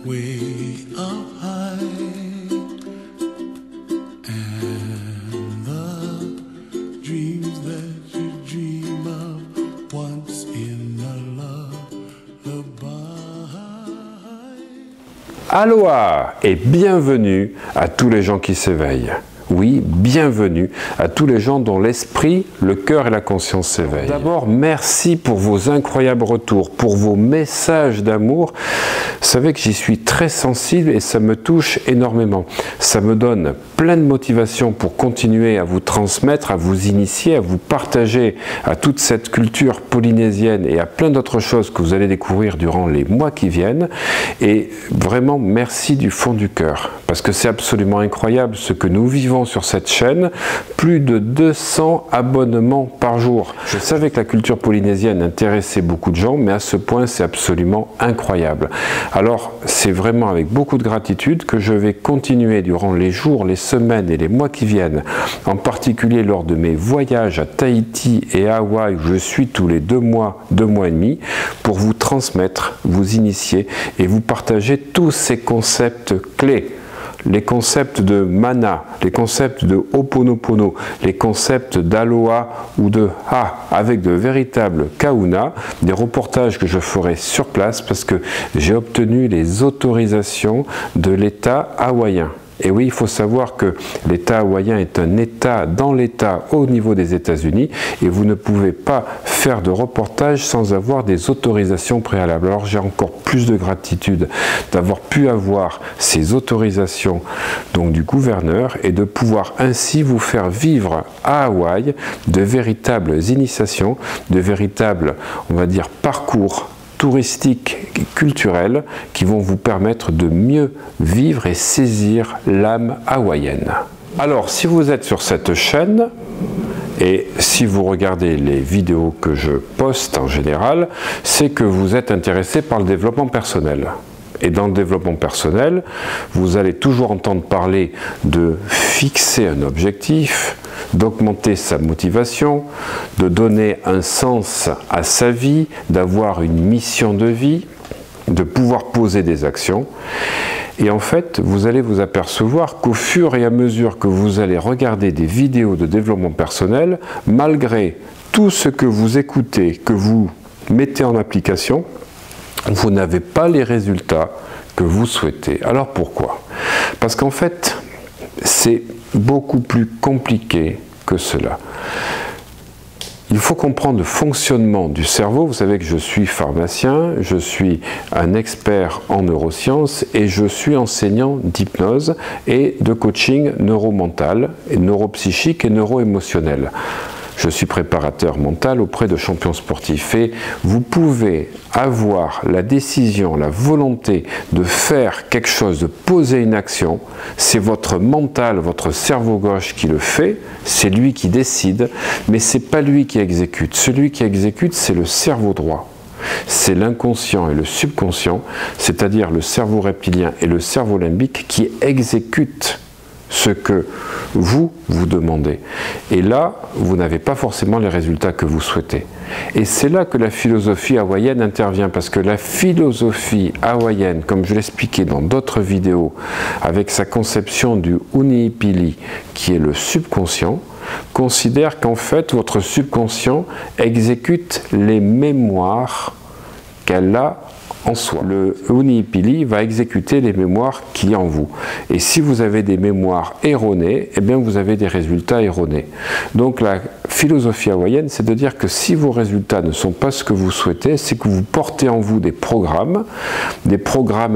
way up high, and the dreams that you dream of once in a lullaby. Aloha et bienvenue à tous les gens qui s'éveillent. Oui, bienvenue à tous les gens dont l'esprit, le cœur et la conscience s'éveillent. D'abord, merci pour vos incroyables retours, pour vos messages d'amour. Vous savez que j'y suis très sensible et ça me touche énormément. Ça me donne plein de motivation pour continuer à vous transmettre, à vous initier, à vous partager à toute cette culture polynésienne et à plein d'autres choses que vous allez découvrir durant les mois qui viennent. Et vraiment, merci du fond du cœur, parce que c'est absolument incroyable ce que nous vivons sur cette chaîne, plus de 200 abonnements par jour. Je savais que la culture polynésienne intéressait beaucoup de gens, mais à ce point, c'est absolument incroyable. Alors, c'est vraiment avec beaucoup de gratitude que je vais continuer durant les jours, les semaines et les mois qui viennent, en particulier lors de mes voyages à Tahiti et à Hawaï, où je suis tous les 2 mois et demi, pour vous transmettre, vous initier et vous partager tous ces concepts clés. Les concepts de mana, les concepts de Ho'oponopono, les concepts d'Aloha ou de Ha, avec de véritables Kahuna, des reportages que je ferai sur place parce que j'ai obtenu les autorisations de l'État hawaïen. Et oui, il faut savoir que l'État hawaïen est un État dans l'État au niveau des États-Unis et vous ne pouvez pas faire de reportage sans avoir des autorisations préalables. Alors j'ai encore plus de gratitude d'avoir pu avoir ces autorisations donc du gouverneur et de pouvoir ainsi vous faire vivre à Hawaï de véritables initiations, de véritables, on va dire, parcours touristiques et culturels qui vont vous permettre de mieux vivre et saisir l'âme hawaïenne. Alors, si vous êtes sur cette chaîne, et si vous regardez les vidéos que je poste en général, c'est que vous êtes intéressé par le développement personnel. Et dans le développement personnel, vous allez toujours entendre parler de fixer un objectif, d'augmenter sa motivation, de donner un sens à sa vie, d'avoir une mission de vie, de pouvoir poser des actions. Et en fait, vous allez vous apercevoir qu'au fur et à mesure que vous allez regarder des vidéos de développement personnel, malgré tout ce que vous écoutez, que vous mettez en application, vous n'avez pas les résultats que vous souhaitez. Alors pourquoi? Parce qu'en fait, c'est beaucoup plus compliqué que cela. Il faut comprendre le fonctionnement du cerveau. Vous savez que je suis pharmacien, je suis un expert en neurosciences et je suis enseignant d'hypnose et de coaching neuromental, et neuropsychique et neuroémotionnel. Je suis préparateur mental auprès de champions sportifs et vous pouvez avoir la décision, la volonté de faire quelque chose, de poser une action. C'est votre mental, votre cerveau gauche qui le fait, c'est lui qui décide, mais ce n'est pas lui qui exécute. Celui qui exécute, c'est le cerveau droit. C'est l'inconscient et le subconscient, c'est-à-dire le cerveau reptilien et le cerveau limbique qui exécutent ce que vous demandez. Et là, vous n'avez pas forcément les résultats que vous souhaitez. Et c'est là que la philosophie hawaïenne intervient, parce que la philosophie hawaïenne, comme je l'expliquais dans d'autres vidéos, avec sa conception du Uniipili, qui est le subconscient, considère qu'en fait, votre subconscient exécute les mémoires qu'elle a en soi. Le Uniipili va exécuter les mémoires qu'il y a en vous. Et si vous avez des mémoires erronées, eh bien vous avez des résultats erronés. Donc la philosophie hawaïenne, c'est de dire que si vos résultats ne sont pas ce que vous souhaitez, c'est que vous portez en vous des programmes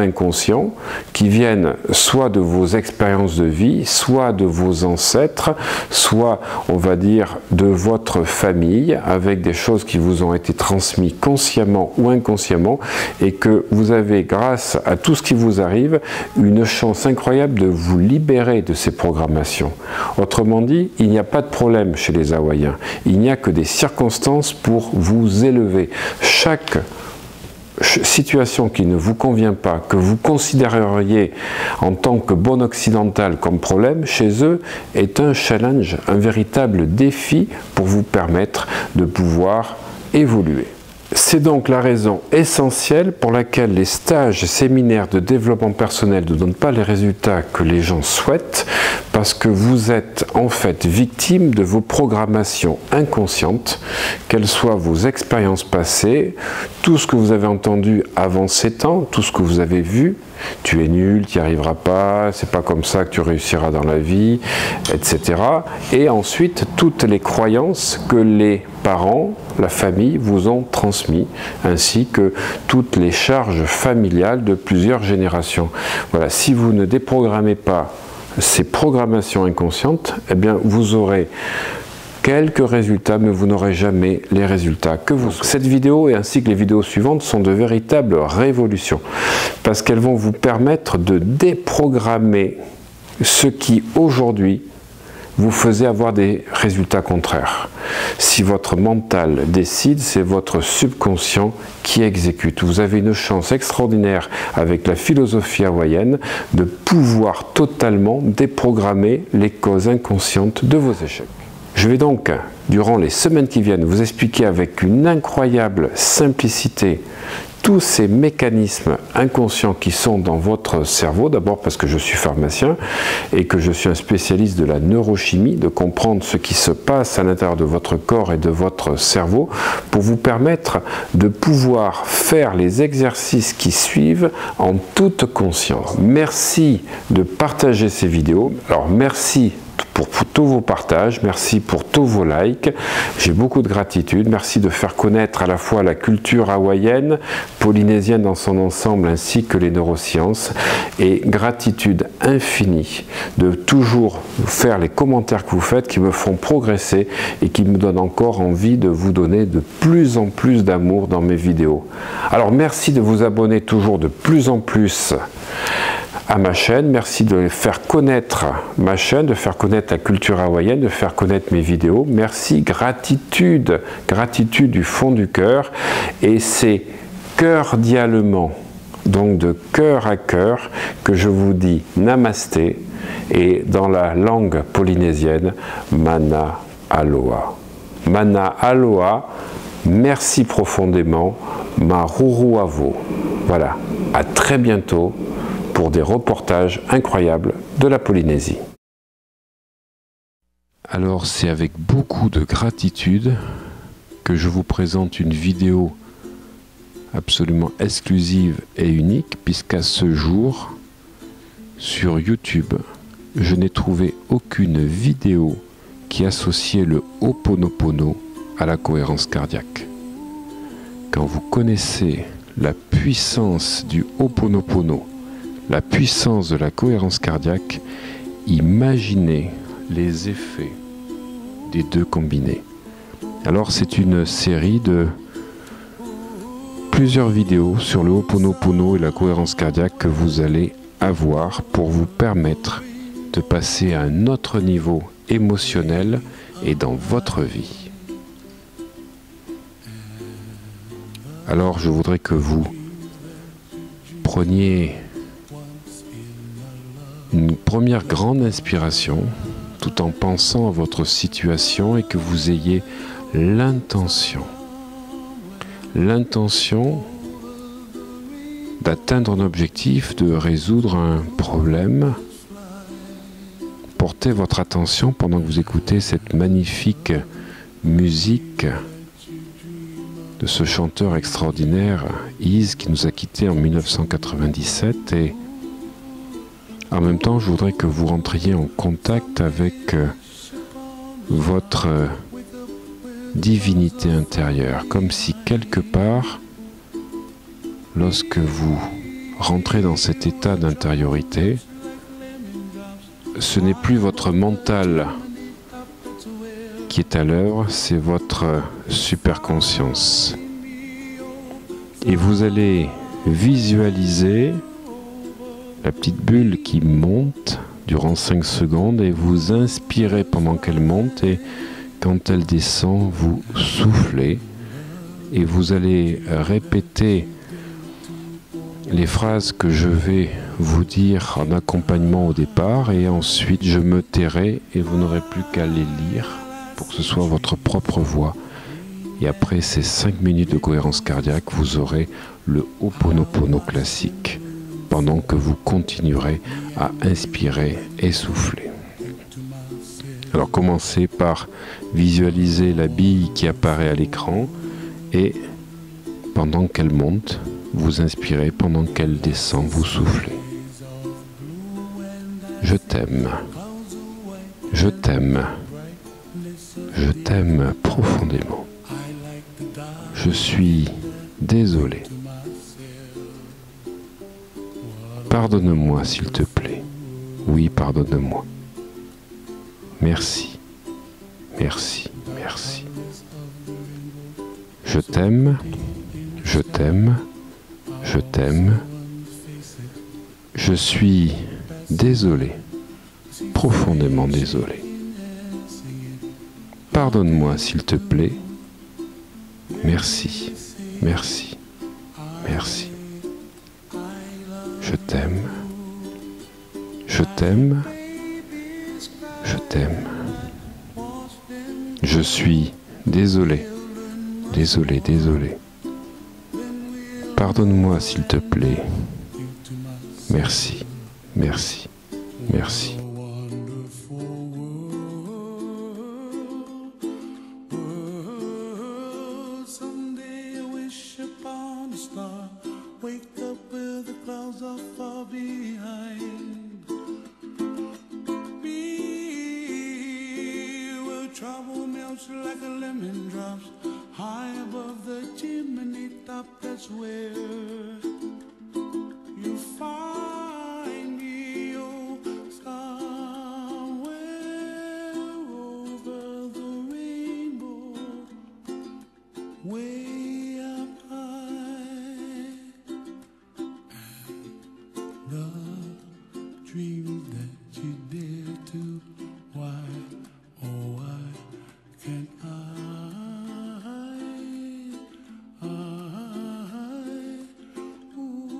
inconscients qui viennent soit de vos expériences de vie, soit de vos ancêtres, soit, on va dire, de votre famille, avec des choses qui vous ont été transmises consciemment ou inconsciemment, et que vous avez, grâce à tout ce qui vous arrive, une chance incroyable de vous libérer de ces programmations. Autrement dit, il n'y a pas de problème chez les Hawaïens. Il n'y a que des circonstances pour vous élever. Chaque situation qui ne vous convient pas, que vous considéreriez en tant que bon occidental comme problème, chez eux est un challenge, un véritable défi pour vous permettre de pouvoir évoluer. C'est donc la raison essentielle pour laquelle les stages et séminaires de développement personnel ne donnent pas les résultats que les gens souhaitent, parce que vous êtes en fait victime de vos programmations inconscientes, qu'elles soient vos expériences passées, tout ce que vous avez entendu avant 7 ans, tout ce que vous avez vu, tu es nul, tu n'y arriveras pas, c'est pas comme ça que tu réussiras dans la vie, etc. Et ensuite, toutes les croyances que les parents, la famille vous ont transmis, ainsi que toutes les charges familiales de plusieurs générations. Voilà, si vous ne déprogrammez pas ces programmations inconscientes, eh bien vous aurez quelques résultats, mais vous n'aurez jamais les résultats que vous souhaitez. Cette vidéo et ainsi que les vidéos suivantes sont de véritables révolutions, parce qu'elles vont vous permettre de déprogrammer ce qui aujourd'hui vous faisait avoir des résultats contraires. Si votre mental décide, c'est votre subconscient qui exécute. Vous avez une chance extraordinaire avec la philosophie hawaïenne de pouvoir totalement déprogrammer les causes inconscientes de vos échecs. Je vais donc, durant les semaines qui viennent, vous expliquer avec une incroyable simplicité tous ces mécanismes inconscients qui sont dans votre cerveau, d'abord parce que je suis pharmacien et que je suis un spécialiste de la neurochimie, de comprendre ce qui se passe à l'intérieur de votre corps et de votre cerveau, pour vous permettre de pouvoir faire les exercices qui suivent en toute conscience. Merci de partager ces vidéos. Alors merci pour tous vos partages, merci pour tous vos likes, j'ai beaucoup de gratitude, merci de faire connaître à la fois la culture hawaïenne, polynésienne dans son ensemble, ainsi que les neurosciences, et gratitude infinie de toujours faire les commentaires que vous faites qui me font progresser et qui me donnent encore envie de vous donner de plus en plus d'amour dans mes vidéos. Alors merci de vous abonner toujours de plus en plus à ma chaîne, merci de faire connaître ma chaîne, de faire connaître la culture hawaïenne, de faire connaître mes vidéos. Merci, gratitude, gratitude du fond du cœur. Et c'est cordialement, donc de cœur à cœur, que je vous dis namasté et dans la langue polynésienne, mana aloha. Mana aloha, merci profondément, maruru avo. Voilà, à très bientôt pour des reportages incroyables de la Polynésie. Alors c'est avec beaucoup de gratitude que je vous présente une vidéo absolument exclusive et unique, puisqu'à ce jour, sur YouTube, je n'ai trouvé aucune vidéo qui associait le Ho'oponopono à la cohérence cardiaque. Quand vous connaissez la puissance du Ho'oponopono, la puissance de la cohérence cardiaque, imaginez les effets des deux combinés. Alors c'est une série de plusieurs vidéos sur le Ho'oponopono et la cohérence cardiaque que vous allez avoir pour vous permettre de passer à un autre niveau émotionnel et dans votre vie. Alors je voudrais que vous preniez une première grande inspiration tout en pensant à votre situation et que vous ayez l'intention d'atteindre un objectif, de résoudre un problème. Portez votre attention pendant que vous écoutez cette magnifique musique de ce chanteur extraordinaire, Iz, qui nous a quittés en 1997, et en même temps, je voudrais que vous rentriez en contact avec votre divinité intérieure, comme si quelque part, lorsque vous rentrez dans cet état d'intériorité, ce n'est plus votre mental qui est à l'œuvre, c'est votre superconscience. Et vous allez visualiser la petite bulle qui monte durant 5 secondes et vous inspirez pendant qu'elle monte, et quand elle descend, vous soufflez et vous allez répéter les phrases que je vais vous dire en accompagnement au départ, et ensuite je me tairai et vous n'aurez plus qu'à les lire pour que ce soit votre propre voix Et après ces 5 minutes de cohérence cardiaque, vous aurez le Ho'oponopono classique, pendant que vous continuerez à inspirer et souffler. Alors commencez par visualiser la bille qui apparaît à l'écran et pendant qu'elle monte, vous inspirez, pendant qu'elle descend, vous soufflez. Je t'aime. Je t'aime. Je t'aime profondément. Je suis désolé. Pardonne-moi s'il te plaît. Oui, pardonne-moi. Merci. Merci. Merci. Je t'aime. Je t'aime. Je t'aime. Je suis désolé. Profondément désolé. Pardonne-moi s'il te plaît. Merci, merci, merci. Je t'aime. Je t'aime. Je t'aime. Je suis désolé. Désolé, désolé. Pardonne-moi s'il te plaît. Merci, merci, merci. Wake up where the clouds are far behind me, where trouble melts like a lemon drops high above the chimney top. That's where you find me, oh, somewhere over the rainbow, way up high. The dreams that you dare to, why, oh why can't I, ooh.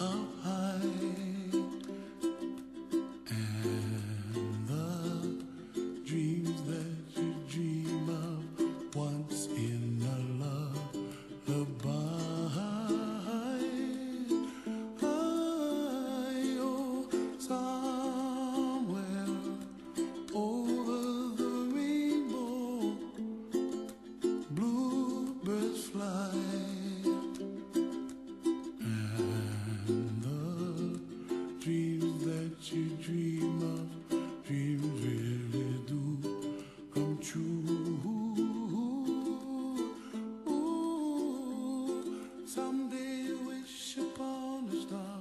up high, and the dreams that you dream of once in a lullaby. Oh, somewhere over the rainbow, bluebirds fly. Dreams that you dream of, dreams really do come true. Someday wish upon a star,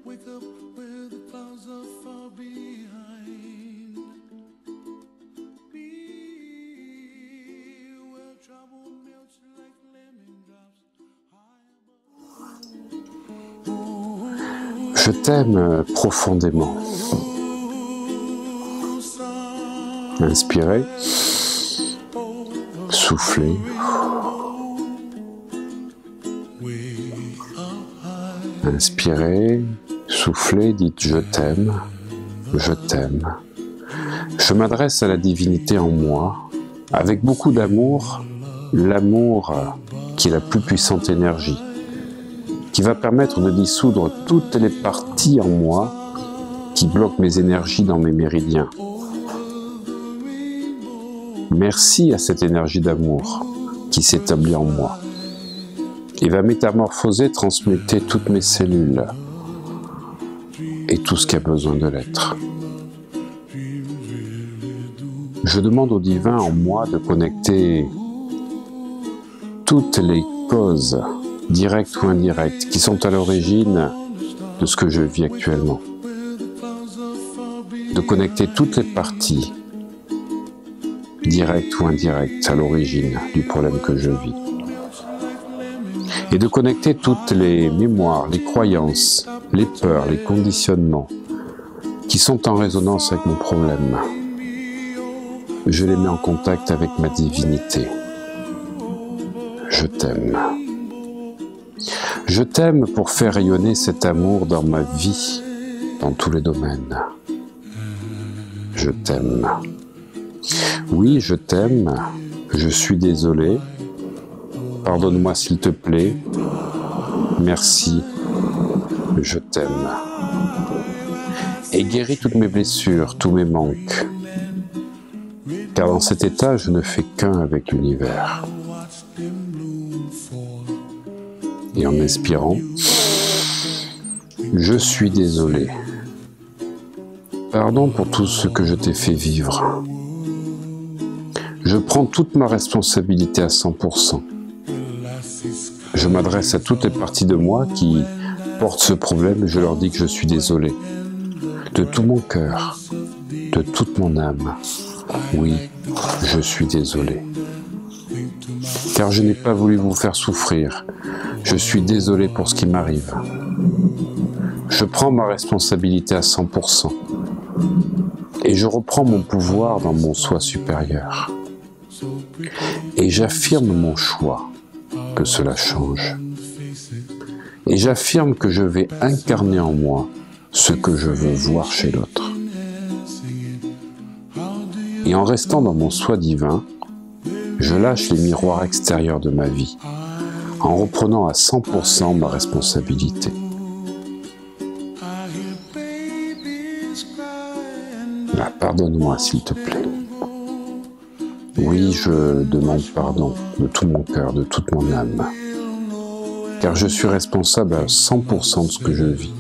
wake up where the clouds are far behind. Be where trouble melts like lemon drops high above. Je t'aime profondément. Inspirez, soufflez. Inspirez, soufflez, dites je t'aime, je t'aime. Je m'adresse à la divinité en moi, avec beaucoup d'amour, l'amour qui est la plus puissante énergie, qui va permettre de dissoudre toutes les parties en moi qui bloquent mes énergies dans mes méridiens. Merci à cette énergie d'amour qui s'établit en moi et va métamorphoser, transmuter toutes mes cellules et tout ce qui a besoin de l'être. Je demande au divin en moi de connecter toutes les causes, directes ou indirectes, qui sont à l'origine de ce que je vis actuellement. De connecter toutes les parties, directes ou indirectes, à l'origine du problème que je vis. Et de connecter toutes les mémoires, les croyances, les peurs, les conditionnements qui sont en résonance avec mon problème. Je les mets en contact avec ma divinité. Je t'aime. Je t'aime pour faire rayonner cet amour dans ma vie, dans tous les domaines. Je t'aime. Oui, je t'aime. Je suis désolé. Pardonne-moi s'il te plaît. Merci. Je t'aime. Et guéris toutes mes blessures, tous mes manques. Car dans cet état, je ne fais qu'un avec l'univers. Et en inspirant, je suis désolé. Pardon pour tout ce que je t'ai fait vivre. Je prends toute ma responsabilité à 100%. Je m'adresse à toutes les parties de moi qui portent ce problème et je leur dis que je suis désolé. De tout mon cœur, de toute mon âme. Oui, je suis désolé. Car je n'ai pas voulu vous faire souffrir. Je suis désolé pour ce qui m'arrive. Je prends ma responsabilité à 100%. Et je reprends mon pouvoir dans mon soi supérieur. Et j'affirme mon choix, que cela change. Et j'affirme que je vais incarner en moi ce que je veux voir chez l'autre. Et en restant dans mon soi divin, je lâche les miroirs extérieurs de ma vie, en reprenant à 100% ma responsabilité. Là, pardonne-moi s'il te plaît. Oui, je demande pardon de tout mon cœur, de toute mon âme, car je suis responsable à 100% de ce que je vis.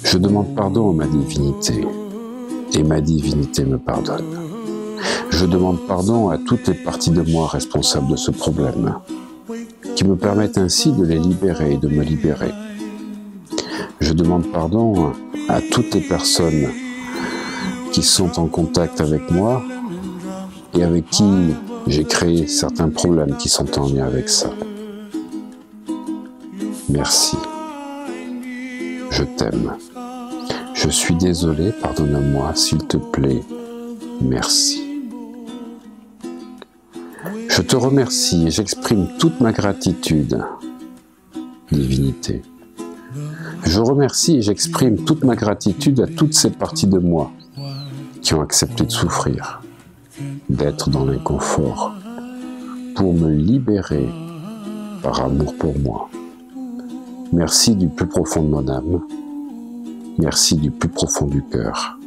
Je demande pardon à ma divinité, et ma divinité me pardonne. Je demande pardon à toutes les parties de moi responsables de ce problème, qui me permettent ainsi de les libérer et de me libérer. Je demande pardon à toutes les personnes qui sont en contact avec moi et avec qui j'ai créé certains problèmes qui sont en lien avec ça. Merci. Je t'aime. Je suis désolé, pardonne-moi, s'il te plaît. Merci. Je te remercie et j'exprime toute ma gratitude divinité. Je remercie et j'exprime toute ma gratitude à toutes ces parties de moi qui ont accepté de souffrir, d'être dans l'inconfort, pour me libérer par amour pour moi. Merci du plus profond de mon âme. Merci du plus profond du cœur.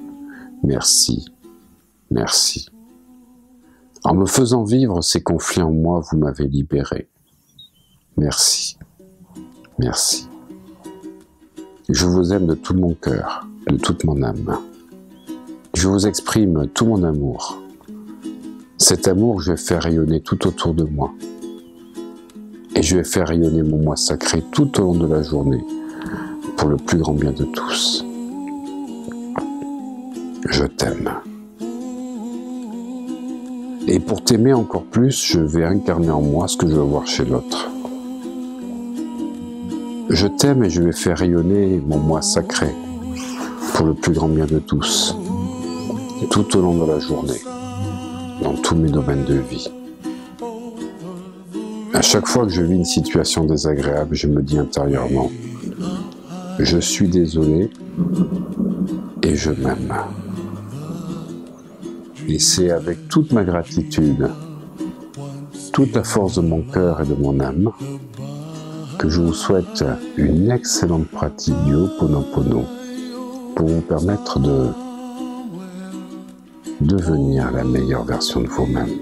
Merci, merci. En me faisant vivre ces conflits en moi, vous m'avez libéré. Merci, merci. Je vous aime de tout mon cœur, de toute mon âme. Je vous exprime tout mon amour. Cet amour, je vais faire rayonner tout autour de moi. Et je vais faire rayonner mon moi sacré tout au long de la journée, pour le plus grand bien de tous. Je t'aime. Et pour t'aimer encore plus, je vais incarner en moi ce que je veux voir chez l'autre. Je t'aime et je vais faire rayonner mon moi sacré, pour le plus grand bien de tous, tout au long de la journée, dans tous mes domaines de vie. À chaque fois que je vis une situation désagréable, je me dis intérieurement, je suis désolé et je m'aime. Et c'est avec toute ma gratitude, toute la force de mon cœur et de mon âme, que je vous souhaite une excellente pratique du Ho'oponopono pour vous permettre de devenir la meilleure version de vous-même.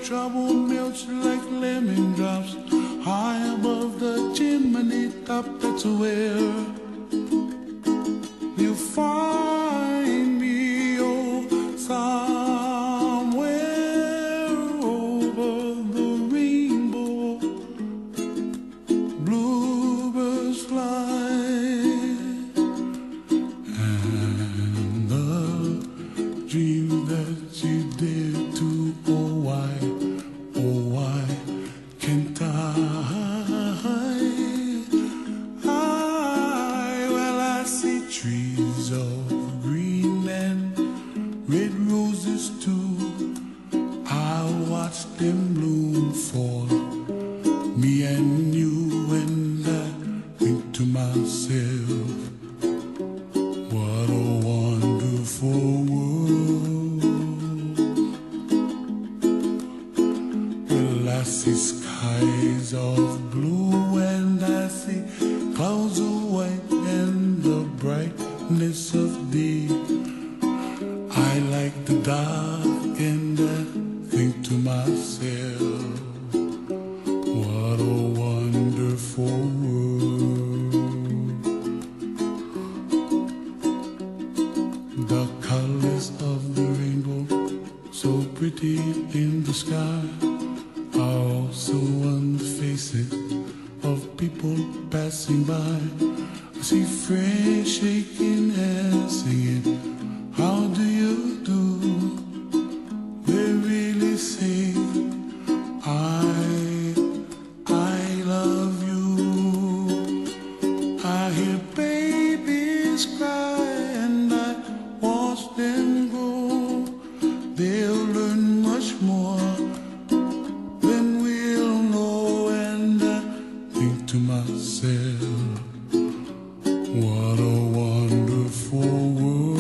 Trouble melts like lemon drops high above the chimney top. That's where you find me, oh, somewhere over the rainbow. Bluebirds fly, and the dream that you did to, oh, why can't well, I see trees of green and red roses too. I watch them bloom for me and you, and I think to myself, what a wonderful world. I see skies of blue and I see clouds of white and the brightness of day. I like the dark and I think to myself, what a wonderful world. The colors of the rainbow, so pretty in the sky, are also on the faces of people passing by. I see friends shaking hands, singing, how do you do? They really say, I love you. I hear babies cry and I watch them grow. They'll learn much more than we'll know, and I think to myself, what a wonderful world.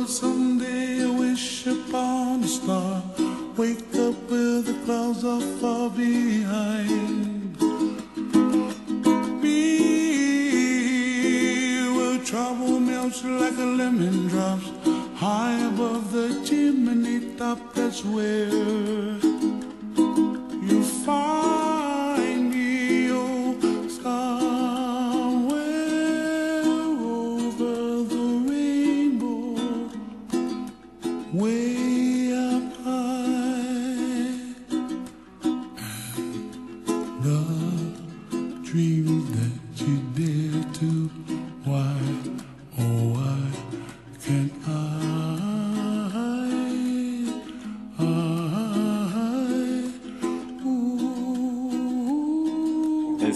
Someday I wish upon a star, wake up where the clouds are far behind me, where trouble melts like a lemon drops high above the chimney top. That's where you find me, oh, somewhere over the rainbow, way up high.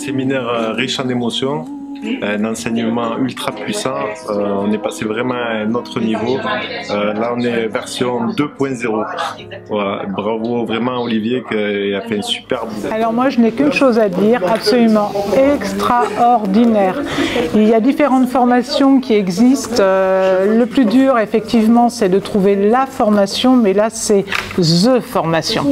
séminaire riche en émotions, un enseignement ultra puissant. On est passé vraiment à un autre niveau. Là, on est version 2.0. Voilà. Bravo vraiment Olivier qui a fait un super boulot. Alors moi, je n'ai qu'une chose à dire, absolument extraordinaire. Il y a différentes formations qui existent. Le plus dur, effectivement, c'est de trouver la formation, mais là, c'est THE formation.